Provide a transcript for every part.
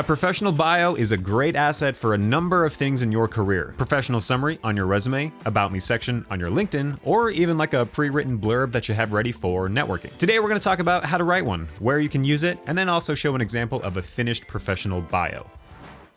A professional bio is a great asset for a number of things in your career. Professional summary on your resume, about me section on your LinkedIn, or even like a pre-written blurb that you have ready for networking. Today we're going to talk about how to write one, where you can use it, and then also show an example of a finished professional bio.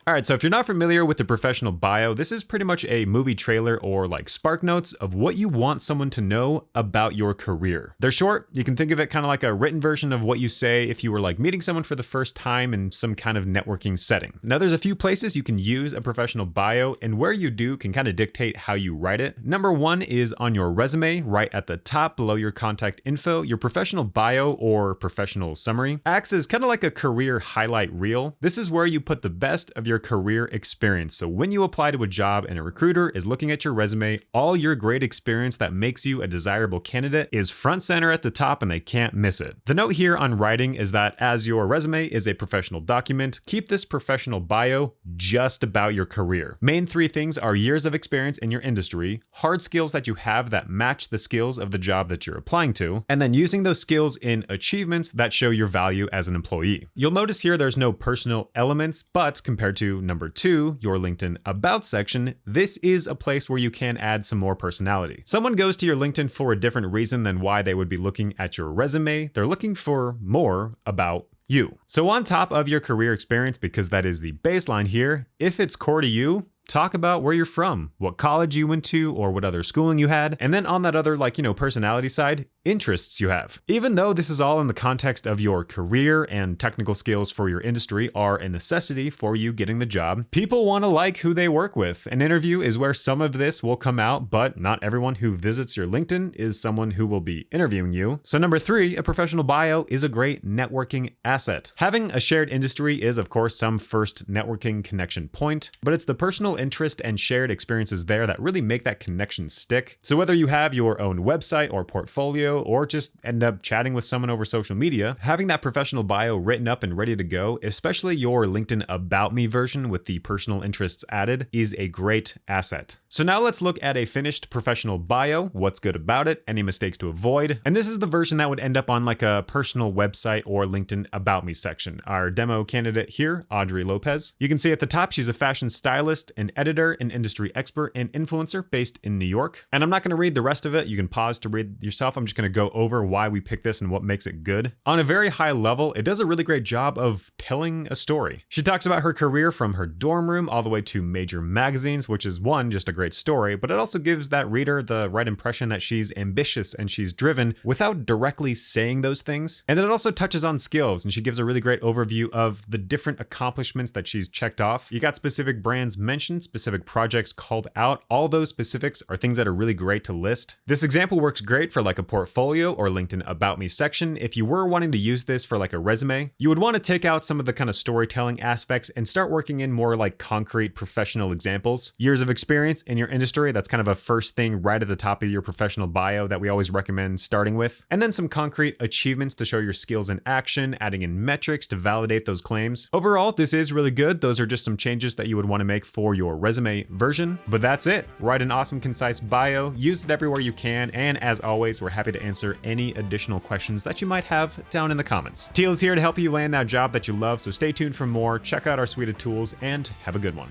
All right, so if you're not familiar with the professional bio, this is pretty much a movie trailer or like spark notes of what you want someone to know about your career. They're short. You can think of it kind of like a written version of what you say if you were like meeting someone for the first time in some kind of networking setting. Now, there's a few places you can use a professional bio, and where you do can kind of dictate how you write it. Number one is on your resume, right at the top below your contact info. Your professional bio or professional summary acts as kind of like a career highlight reel. This is where you put the best of your career experience. So when you apply to a job and a recruiter is looking at your resume, all your great experience that makes you a desirable candidate is front center at the top and they can't miss it. The note here on writing is that as your resume is a professional document, keep this professional bio just about your career. Main three things are years of experience in your industry, hard skills that you have that match the skills of the job that you're applying to, and then using those skills in achievements that show your value as an employee. You'll notice here there's no personal elements, but compared to number two, your LinkedIn About section, this is a place where you can add some more personality. Someone goes to your LinkedIn for a different reason than why they would be looking at your resume. They're looking for more about you. So on top of your career experience, because that is the baseline here, if it's core to you, talk about where you're from, what college you went to, or what other schooling you had. And then on that other personality side, interests you have. Even though this is all in the context of your career and technical skills for your industry are a necessity for you getting the job, people want to like who they work with. An interview is where some of this will come out, but not everyone who visits your LinkedIn is someone who will be interviewing you. So number three, a professional bio is a great networking asset. Having a shared industry is of course some first networking connection point, but it's the personal interest and shared experiences there that really make that connection stick. So whether you have your own website or portfolio, or just end up chatting with someone over social media, having that professional bio written up and ready to go, especially your LinkedIn About Me version with the personal interests added, is a great asset. So now let's look at a finished professional bio, what's good about it, any mistakes to avoid. And this is the version that would end up on like a personal website or LinkedIn About Me section. Our demo candidate here, Audrey Lopez. You can see at the top, she's a fashion stylist, an editor, an industry expert, and influencer based in New York. And I'm not gonna read the rest of it. You can pause to read yourself. I'm just gonna go over why we picked this and what makes it good. On a very high level, it does a really great job of telling a story. She talks about her career from her dorm room all the way to major magazines, which is one, just a great story, but it also gives that reader the right impression that she's ambitious and she's driven without directly saying those things. And then it also touches on skills, and she gives a really great overview of the different accomplishments that she's checked off. You got specific brands mentioned, specific projects called out. All those specifics are things that are really great to list. This example works great for like a portfolio or LinkedIn About Me section. If you were wanting to use this for like a resume, you would want to take out some of the kind of storytelling aspects and start working in more like concrete professional examples. Years of experience in your industry, that's kind of a first thing right at the top of your professional bio that we always recommend starting with. And then some concrete achievements to show your skills in action, adding in metrics to validate those claims. Overall, this is really good. Those are just some changes that you would want to make for your resume version. But that's it. Write an awesome, concise bio, use it everywhere you can, and as always, we're happy to answer any additional questions that you might have down in the comments. Teal is here to help you land that job that you love, so stay tuned for more, check out our suite of tools, and have a good one.